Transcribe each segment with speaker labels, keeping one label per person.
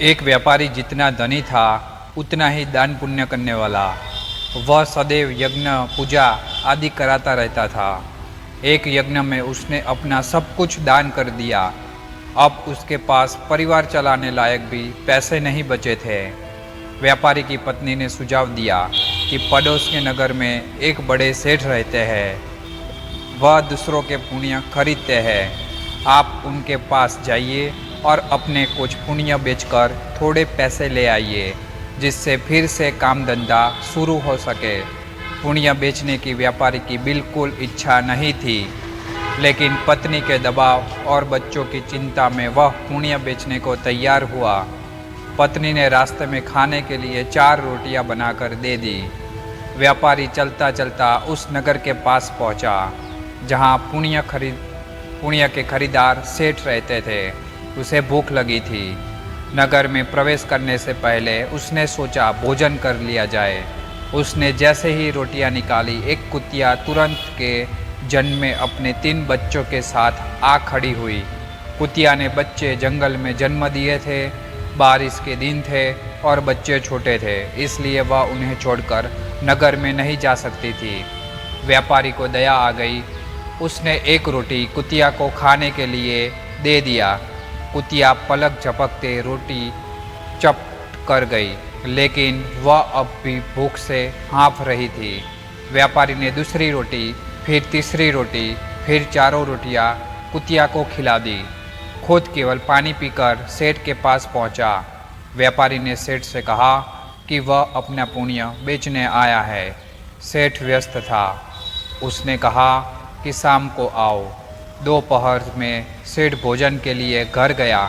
Speaker 1: एक व्यापारी जितना धनी था उतना ही दान पुण्य करने वाला। वह सदैव यज्ञ पूजा आदि कराता रहता था। एक यज्ञ में उसने अपना सब कुछ दान कर दिया। अब उसके पास परिवार चलाने लायक भी पैसे नहीं बचे थे। व्यापारी की पत्नी ने सुझाव दिया कि पड़ोस के नगर में एक बड़े सेठ रहते हैं। वह दूसरों के पुण्य खरीदते हैं। आप उनके पास जाइए और अपने कुछ पुण्य बेचकर थोड़े पैसे ले आइए, जिससे फिर से काम धंधा शुरू हो सके। पुण्य बेचने की व्यापारी की बिल्कुल इच्छा नहीं थी, लेकिन पत्नी के दबाव और बच्चों की चिंता में वह पुण्य बेचने को तैयार हुआ। पत्नी ने रास्ते में खाने के लिए 4 रोटियां बनाकर दे दी। व्यापारी चलता चलता उस नगर के पास पहुंचा, जहां पुण्य के खरीदार सेठ रहते थे। उसे भूख लगी थी। नगर में प्रवेश करने से पहले उसने सोचा भोजन कर लिया जाए। उसने जैसे ही रोटियां निकाली, एक कुतिया तुरंत के जन्म में अपने 3 बच्चों के साथ आ खड़ी हुई। कुतिया ने बच्चे जंगल में जन्म दिए थे। बारिश के दिन थे और बच्चे छोटे थे, इसलिए वह उन्हें छोड़कर नगर में नहीं जा सकती थी। व्यापारी को दया आ गई। उसने एक रोटी कुतिया को खाने के लिए दे दिया। कुतिया पलक झपकते रोटी चपट कर गई, लेकिन वह अब भी भूख से हाँफ रही थी। व्यापारी ने दूसरी रोटी, फिर तीसरी रोटी, फिर 4 रोटियां कुतिया को खिला दी। खुद केवल पानी पीकर सेठ के पास पहुंचा। व्यापारी ने सेठ से कहा कि वह अपना पुण्य बेचने आया है। सेठ व्यस्त था। उसने कहा कि शाम को आओ। दोपहर में सेठ भोजन के लिए घर गया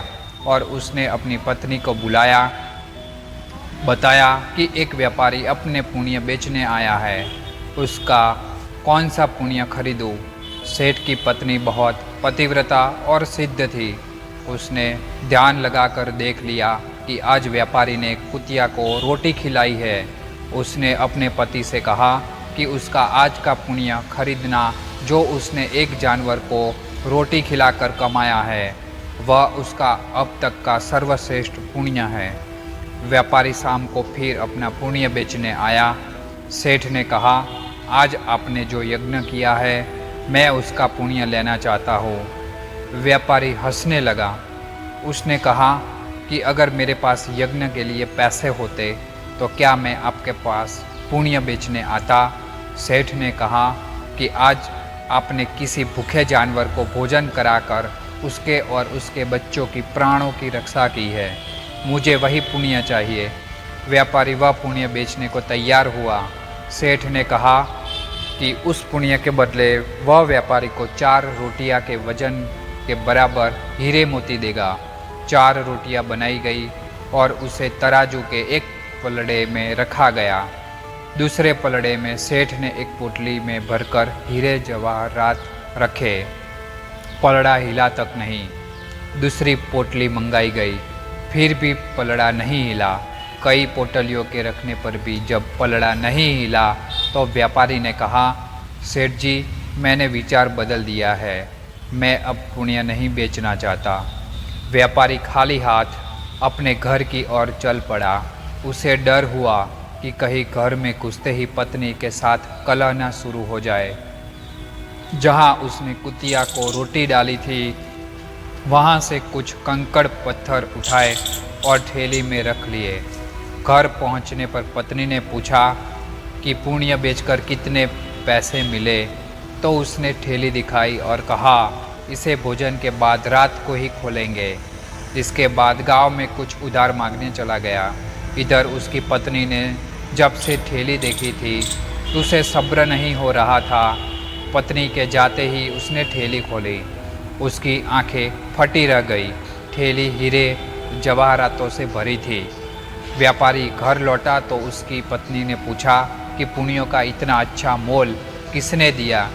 Speaker 1: और उसने अपनी पत्नी को बुलाया। बताया कि एक व्यापारी अपने पुण्य बेचने आया है, उसका कौन सा पुण्य खरीदूं। सेठ की पत्नी बहुत पतिव्रता और सिद्ध थी। उसने ध्यान लगाकर देख लिया कि आज व्यापारी ने कुतिया को रोटी खिलाई है। उसने अपने पति से कहा कि उसका आज का पुण्य खरीदना, जो उसने एक जानवर को रोटी खिलाकर कमाया है, वह उसका अब तक का सर्वश्रेष्ठ पुण्य है। व्यापारी शाम को फिर अपना पुण्य बेचने आया। सेठ ने कहा, आज आपने जो यज्ञ किया है, मैं उसका पुण्य लेना चाहता हूँ। व्यापारी हंसने लगा। उसने कहा कि अगर मेरे पास यज्ञ के लिए पैसे होते तो क्या मैं आपके पास पुण्य बेचने आता। सेठ ने कहा कि आज आपने किसी भूखे जानवर को भोजन कराकर उसके और उसके बच्चों की प्राणों की रक्षा की है। मुझे वही पुण्य चाहिए। व्यापारी वह पुण्य बेचने को तैयार हुआ। सेठ ने कहा कि उस पुण्य के बदले वह व्यापारी को 4 रोटियां के वजन के बराबर हीरे मोती देगा। 4 रोटियां बनाई गई और उसे तराजू के एक पलड़े में रखा गया। दूसरे पलड़े में सेठ ने एक पोटली में भरकर हीरे जवाहरात रखे। पलड़ा हिला तक नहीं। दूसरी पोटली मंगाई गई, फिर भी पलड़ा नहीं हिला। कई पोटलियों के रखने पर भी जब पलड़ा नहीं हिला तो व्यापारी ने कहा, सेठ जी, मैंने विचार बदल दिया है। मैं अब पुण्य नहीं बेचना चाहता। व्यापारी खाली हाथ अपने घर की ओर चल पड़ा। उसे डर हुआ कि कहीं घर में घुसते ही पत्नी के साथ कलह न शुरू हो जाए। जहां उसने कुतिया को रोटी डाली थी, वहां से कुछ कंकड़ पत्थर उठाए और ठेली में रख लिए। घर पहुंचने पर पत्नी ने पूछा कि पुण्य बेचकर कितने पैसे मिले, तो उसने ठेली दिखाई और कहा, इसे भोजन के बाद रात को ही खोलेंगे। इसके बाद गांव में कुछ उधार मांगने चला गया। इधर उसकी पत्नी ने जब से ठेली देखी थी, उसे सब्र नहीं हो रहा था। पत्नी के जाते ही उसने ठेली खोली। उसकी आंखें फटी रह गई। ठेली हीरे जवाहरातों से भरी थी। व्यापारी घर लौटा तो उसकी पत्नी ने पूछा कि पुण्यों का इतना अच्छा मोल किसने दिया?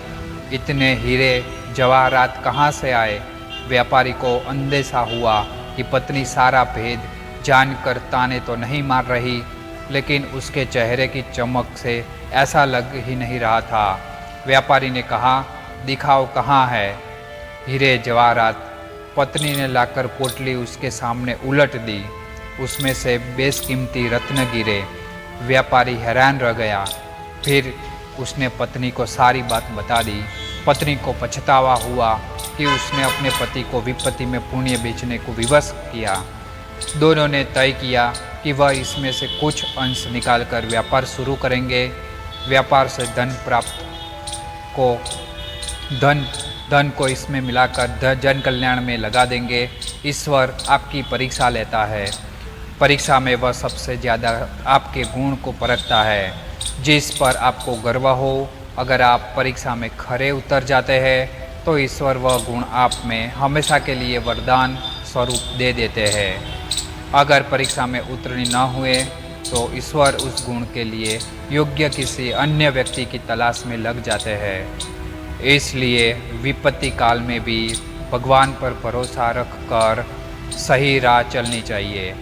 Speaker 1: इतने हीरे जवाहरात कहाँ से आए? व्यापारी को अंदेशा हुआ कि पत्नी सारा भेद जानकर ताने तो नहीं मार रही, लेकिन उसके चेहरे की चमक से ऐसा लग ही नहीं रहा था। व्यापारी ने कहा, दिखाओ कहाँ है हीरे जवाहरात। पत्नी ने लाकर पोटली उसके सामने उलट दी। उसमें से बेशकीमती रत्न गिरे। व्यापारी हैरान रह गया। फिर उसने पत्नी को सारी बात बता दी। पत्नी को पछतावा हुआ कि उसने अपने पति को विपत्ति में पुण्य बेचने को विवश किया। दोनों ने तय किया कि वह इसमें से कुछ अंश निकालकर व्यापार शुरू करेंगे। व्यापार से धन को इसमें मिलाकर जन कल्याण में लगा देंगे। ईश्वर आपकी परीक्षा लेता है। परीक्षा में वह सबसे ज़्यादा आपके गुण को परखता है, जिस पर आपको गर्व हो। अगर आप परीक्षा में खरे उतर जाते हैं तो ईश्वर वह गुण आप में हमेशा के लिए वरदान स्वरूप दे देते हैं। अगर परीक्षा में उत्तीर्ण न हुए तो ईश्वर उस गुण के लिए योग्य किसी अन्य व्यक्ति की तलाश में लग जाते हैं। इसलिए विपत्ति काल में भी भगवान पर भरोसा रखकर सही राह चलनी चाहिए।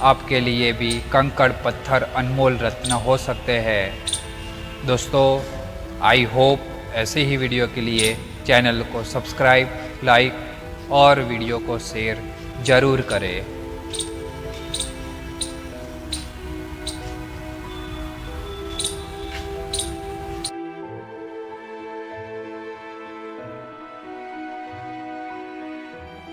Speaker 1: आपके लिए भी कंकड़ पत्थर अनमोल रत्न हो सकते हैं। दोस्तों, आई होप ऐसे ही वीडियो के लिए चैनल को सब्सक्राइब, लाइक और वीडियो को शेयर ज़रूर करें।